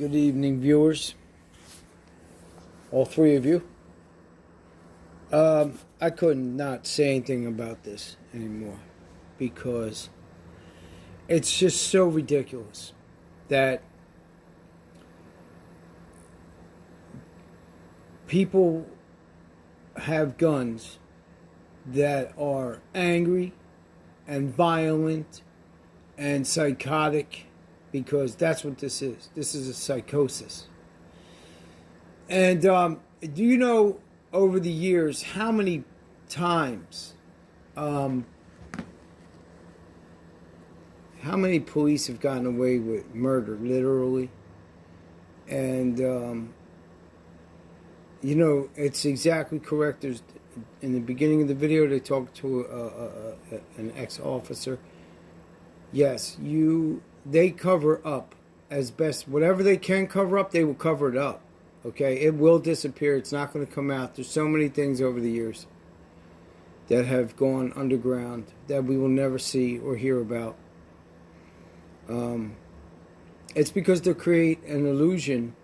Good evening, viewers. All three of you. I couldn't not say anything about this anymore because it's just so ridiculous that people have guns that are angry and violent and psychotic, because that's what this is. This is a psychosis. And do you know, over the years, how many times, how many police have gotten away with murder, literally? And, you know, it's exactly correct. There's, in the beginning of the video, they talked to an ex-officer. Yes, they cover up as best. Whatever they can cover up, they will cover it up. Okay? It will disappear. It's not going to come out. There's so many things over the years that have gone underground that we will never see or hear about. It's because they create an illusion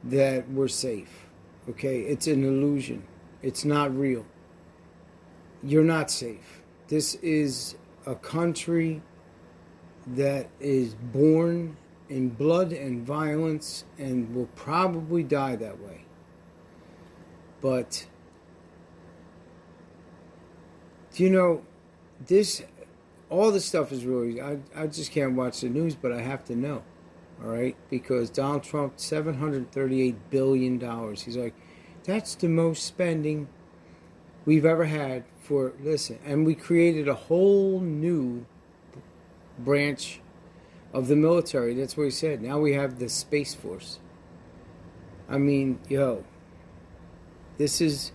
that we're safe. Okay? It's an illusion. It's not real. You're not safe. This is a country that is born in blood and violence and will probably die that way. But, you know, all this stuff is really, I just can't watch the news, but I have to know, all right? Because Donald Trump, $738 billion. He's like, that's the most spending we've ever had for, listen, and we created a whole new branch of the military. That's what he said. Now we have the Space Force. I mean, yo, this is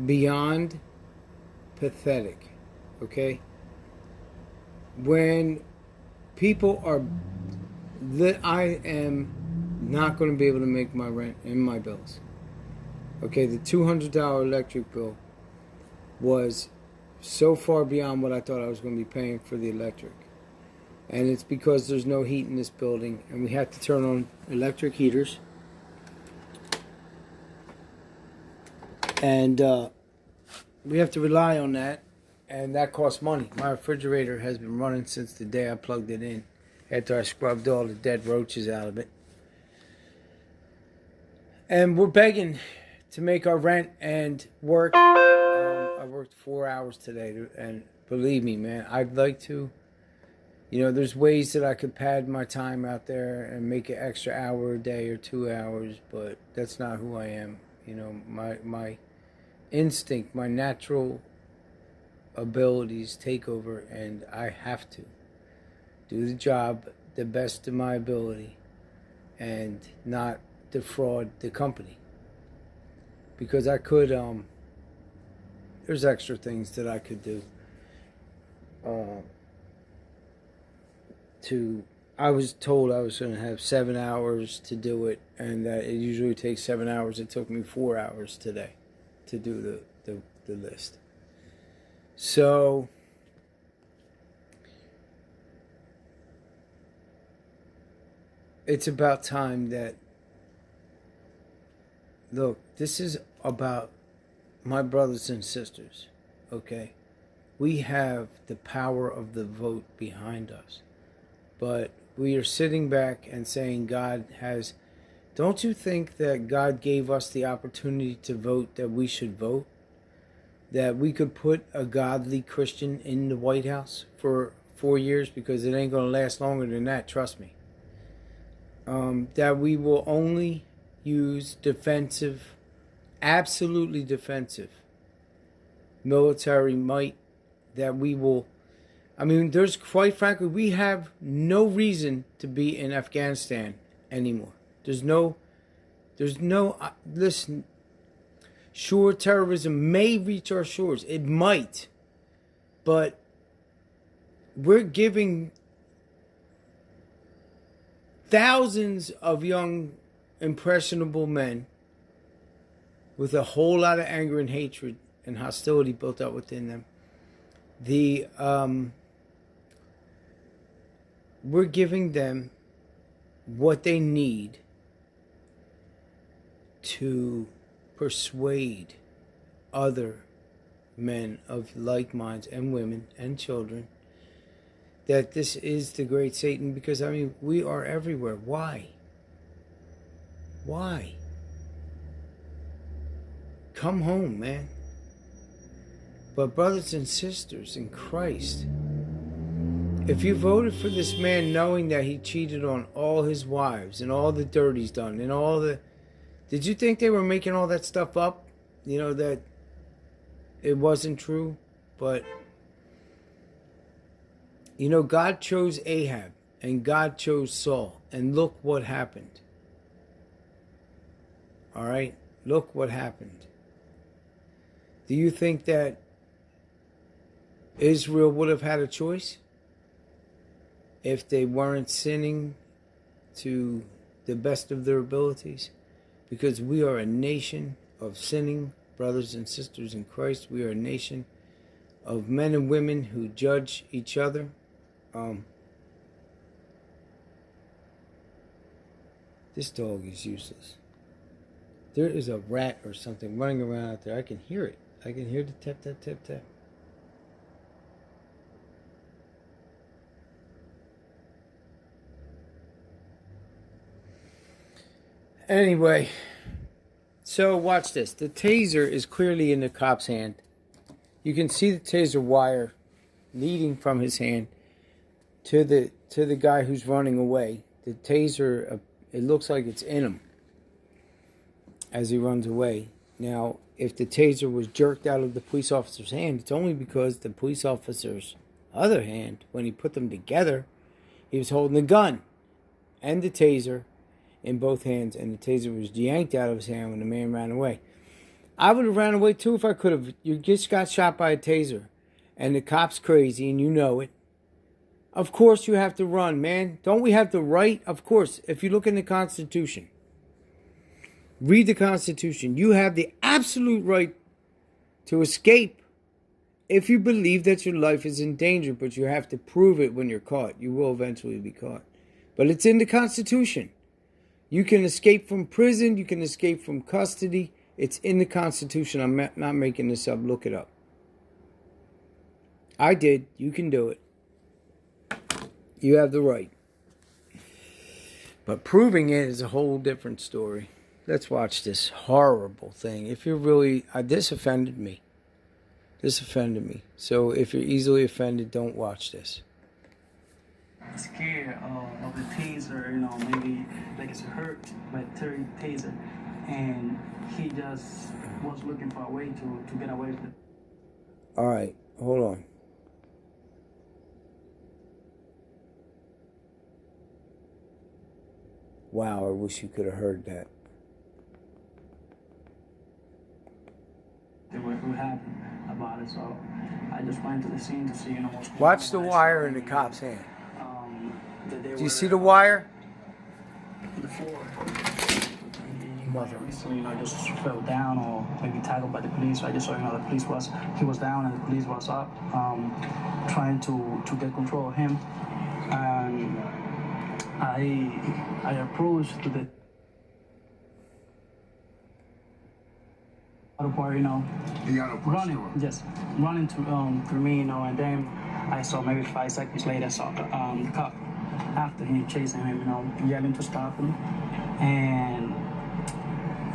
beyond pathetic, okay? When people are, I am not going to be able to make my rent and my bills. Okay, the $200 electric bill was so far beyond what I thought I was going to be paying for the electric. And it's because there's no heat in this building, and we have to turn on electric heaters. And we have to rely on that, and that costs money. My refrigerator has been running since the day I plugged it in, after I scrubbed all the dead roaches out of it. And we're begging to make our rent and work. I worked 4 hours today, and believe me, man, I'd like to. You know, there's ways that I could pad my time out there and make an extra hour a day or 2 hours, but that's not who I am. You know, my instinct, my natural abilities take over, and I have to do the job the best of my ability and not defraud the company. Because I could, there's extra things that I could do. I was told I was going to have 7 hours to do it, and that it usually takes 7 hours. It took me 4 hours today to do the list. So it's about time that, look, this is about my brothers and sisters, okay? We have the power of the vote behind us. But we are sitting back and saying God has... Don't you think that God gave us the opportunity to vote, that we should vote? That we could put a godly Christian in the White House for 4 years, because it ain't going to last longer than that, trust me. That we will only use defensive, absolutely defensive military might, that we will... I mean, there's, quite frankly, we have no reason to be in Afghanistan anymore. There's no, listen, sure, terrorism may reach our shores. It might. But we're giving thousands of young, impressionable men with a whole lot of anger and hatred and hostility built up within them. We're giving them what they need to persuade other men of like minds and women and children that this is the great Satan, because I mean, we are everywhere. Why? Why? Come home, man. But brothers and sisters in Christ, if you voted for this man knowing that he cheated on all his wives and all the dirt he's done and all the... Did you think they were making all that stuff up? You know, that it wasn't true? But, you know, God chose Ahab and God chose Saul. And look what happened. All right? Look what happened. Do you think that Israel would have had a choice if they weren't sinning to the best of their abilities? Because we are a nation of sinning brothers and sisters in Christ. We are a nation of men and women who judge each other. This dog is useless. There is a rat or something running around out there. I can hear it. I can hear the tap, tap, tap, tap. Anyway, so watch this. The taser is clearly in the cop's hand. You can see the taser wire leading from his hand to the guy who's running away. The taser, it looks like it's in him as he runs away. Now, if the taser was jerked out of the police officer's hand, it's only because the police officer's other hand, when he put them together, he was holding the gun and the taser in both hands, and the taser was yanked out of his hand when the man ran away. I would have ran away too if I could have. You just got shot by a taser, and the cop's crazy, and you know it. Of course you have to run, man. Don't we have the right? Of course. If you look in the Constitution, read the Constitution. You have the absolute right to escape if you believe that your life is in danger, but you have to prove it when you're caught. You will eventually be caught. But it's in the Constitution. You can escape from prison. You can escape from custody. It's in the Constitution. I'm not making this up. Look it up. I did. You can do it. You have the right. But proving it is a whole different story. Let's watch this horrible thing. If you're really... this offended me. This offended me. So if you're easily offended, don't watch this. Scared of the taser, you know, maybe like it's hurt by a taser, and he just was looking for a way to get away with it. All right, hold on. Wow, I wish you could have heard that. What happened about it, so I just went to the scene to see, you know, what's going on. Watch the wire in the cop's hand. Do you see the wire? The floor. Mother. Recently, you know, just fell down or maybe tackled by the police. I just saw, you know, he was down and the police was up, trying to get control of him. And I approached to the auto part, you know, running through me, you know, and then I saw maybe 5 seconds later, I saw the cop after him, chasing him, you know, yelling to stop him. And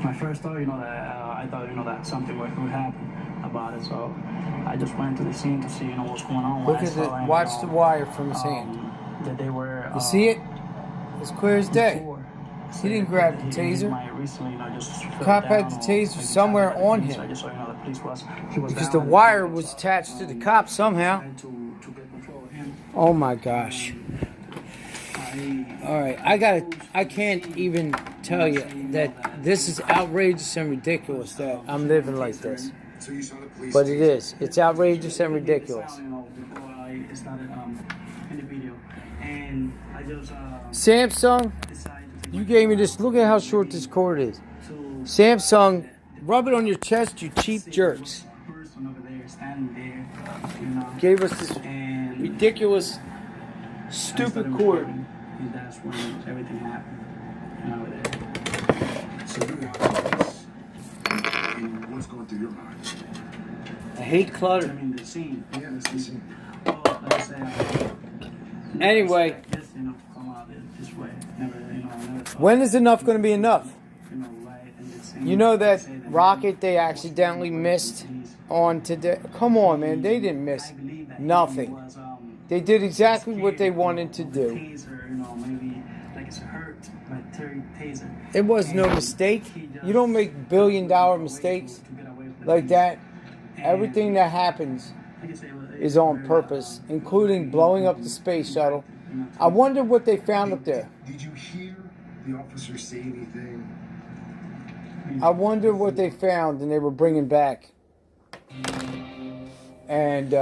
my first thought, you know, that I thought, you know, that something would happen about it. So I just went to the scene to see, you know, what's going on. Look at it. Watch the wire from his hand. That they were. You see it? It's clear as day. He didn't grab the taser. The cop had the taser somewhere on him. Because the wire was attached to the cop somehow. Oh my gosh. Alright, I can't even tell you that this is outrageous and ridiculous that I'm living like this. But it is. It's outrageous and ridiculous. Samsung, you gave me this. Look at how short this cord is. Samsung, rub it on your chest, you cheap jerks. Gave us this ridiculous, stupid cord. That's when everything happened. through your mind? I hate I clutter. mean, the scene. Yeah, it's the scene. Well, like I said, Anyway. this, come out this way. Never, never thought. When is enough going to be enough? Right in the scene. You know Like I that said, rocket they accidentally missed on today? Come on, man. They didn't miss I believe that nothing. was, They did exactly what they wanted to the do. Taser, maybe like it's hurt by taser. It was no And mistake. he just You don't make billion-dollar took a way mistakes to get away with the like taser. that. And Everything that happens like I said, is on purpose, including blowing up the space shuttle. I wonder what they found up there. Did you hear the officer say anything? I wonder what they found and they were bringing back. And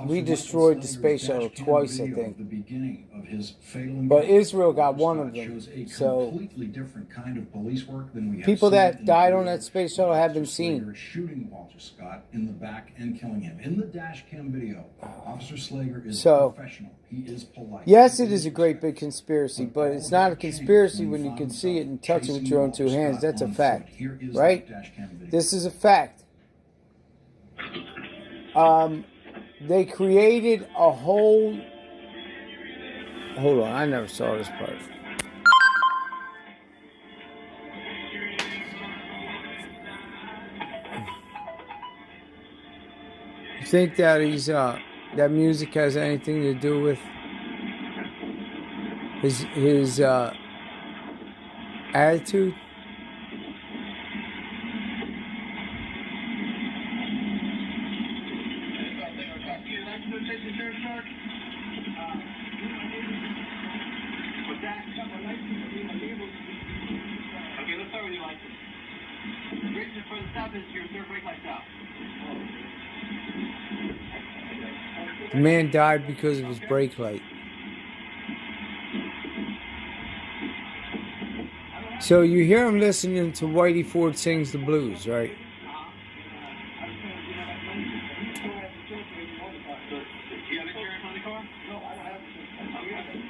we destroyed the space shuttle twice, I think. The beginning of his fatal But Israel got one of them. shows a So completely different kind of police work than we have people seen that in died on video. that space shuttle have been Officer seen. Slager shooting Walter Scott in the back and killing him. In the dash cam video, Officer Slager is So, professional. He is polite. yes, it is a great big conspiracy, but it's not a conspiracy when you can see it and touch it with your own two hands. That's a fact, Here is right? that dash cam video. This is a fact. They created a whole... Hold on, I never saw this part. You think that that music has anything to do with his attitude? Okay, let's start with your license. Reason for the stop is your third brake light stop. The man died because of his brake light. So you hear him listening to Whitey Ford Sings the Blues, right?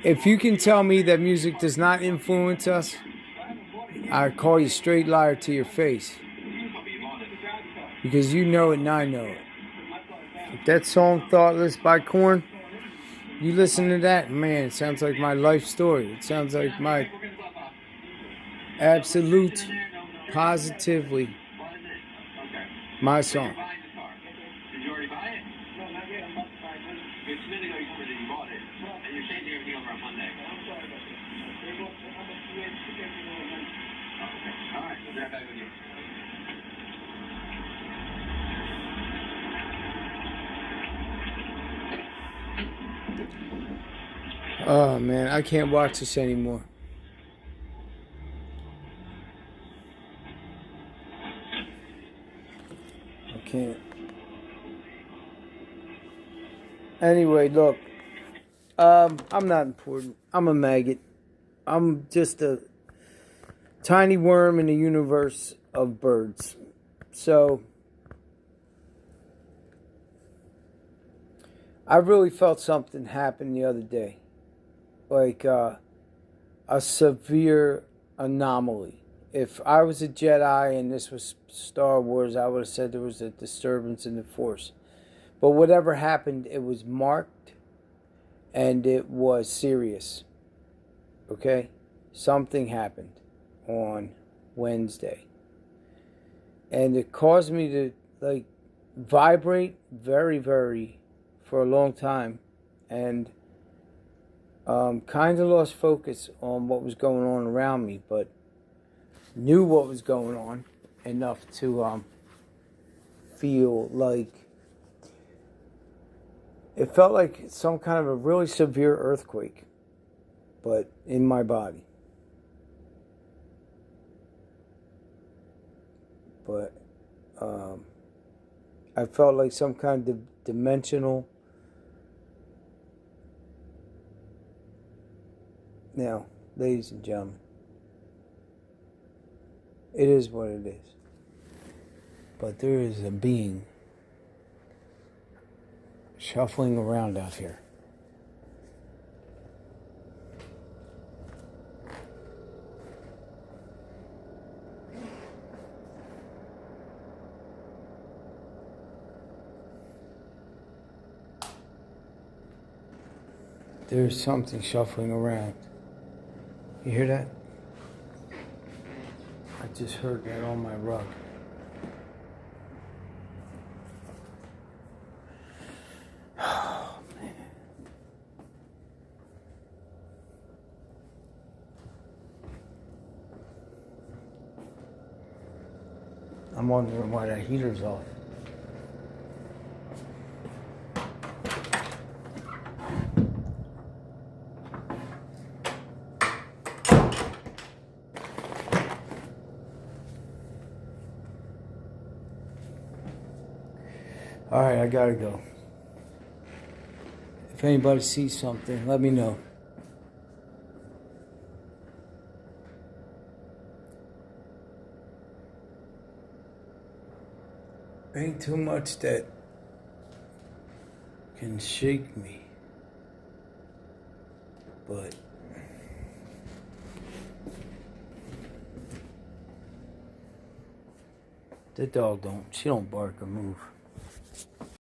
If you can tell me that music does not influence us, I call you straight liar to your face. Because you know it and I know it. If that song Thoughtless by Korn, you listen to that, man, it sounds like my life story. It sounds like my absolute, positively, my song. Did you already buy it? No, not yet. I'm about to buy it. It's a minute ago you told me that you bought it. And you're changing everything over on Monday. I'm sorry about that. Oh, okay. All right. We'll drive back with you. Oh, man, I can't watch this anymore. I can't. Anyway, look. I'm not important. I'm a maggot. I'm just a tiny worm in the universe of birds. So, I really felt something happen the other day. Like a severe anomaly. If I was a Jedi and this was Star Wars, I would have said there was a disturbance in the Force. But whatever happened, it was marked and it was serious. Okay? Something happened on Wednesday. And it caused me to vibrate very, very for a long time. And kind of lost focus on what was going on around me, but knew what was going on enough to feel like it felt like some kind of a really severe earthquake, but in my body. But I felt like some kind of dimensional. Now, ladies and gentlemen, it is what it is. But there is a being shuffling around out here. There's something shuffling around. You hear that? I just heard that on my rug. Oh, man. I'm wondering why that heater's off. All right, I gotta go. If anybody sees something, let me know. Ain't too much that can shake me, but the dog don't. She don't bark or move.